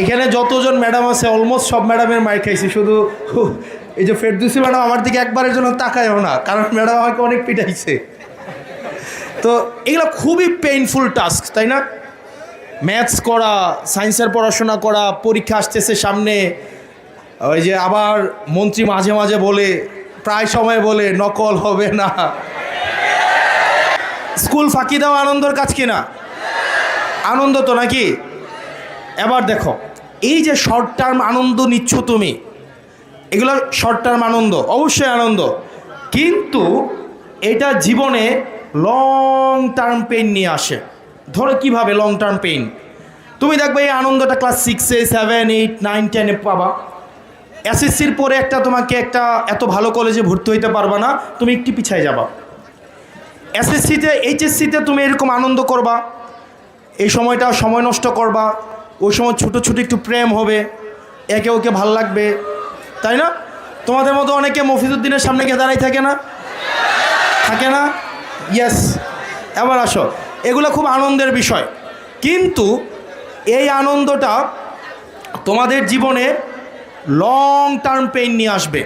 এখানে যতজন ম্যাডাম আছে অলমোস্ট সব ম্যাডামের মাইর খাইছি, শুধু এই যে ফেরদৌসী ম্যাডাম আমার দিকে একবারের জন্য তাকায়ও না, কারণ ম্যাডাম আমাকে অনেক পিটাইছে। তো এগুলো খুবই পেইনফুল টাস্ক, তাই না? ম্যাথস করা, সায়েন্সের পড়াশোনা করা, পরীক্ষা আসতেছে সামনে, ওই যে আবার মন্ত্রী মাঝে মাঝে বলে, প্রায় সময় বলে নকল হবে না। স্কুল ফাঁকি দেওয়া আনন্দের কাজ কিনা? আনন্দ তো নাকি? এবার দেখো, এই যে শর্ট টার্ম আনন্দ নিচ্ছ তুমি, এগুলো শর্ট টার্ম আনন্দ, অবশ্যই আনন্দ, কিন্তু এটা জীবনে লং টার্ম পেইন নিয়ে আসে। ধরো কীভাবে লং টার্ম পেইন? তুমি দেখবে এই আনন্দটা ক্লাস 6-এ, 7, 8, 9, 10-এ পাবা। এসএসসির পরে তোমাকে এত ভালো কলেজে ভর্তি হইতে পারবা না, তুমি একটু পিছায় যাবা। এসএসসিতে, এইচএসসিতে তুমি এরকম আনন্দ করবা, এই সময়টা সময় নষ্ট করবা, ওই সময় ছোটো ছোটো একটু প্রেম হবে, একে ওকে ভাল লাগবে, তাই না? তোমাদের মতো অনেকে মফিজউদ্দিনের সামনে গিয়ে দাঁড়াই থাকে না? থাকে না? ইয়েস। এবার আসো, এগুলো খুব আনন্দের বিষয়, কিন্তু এই আনন্দটা তোমাদের জীবনে লং টার্ম পেইন নিয়ে আসবে।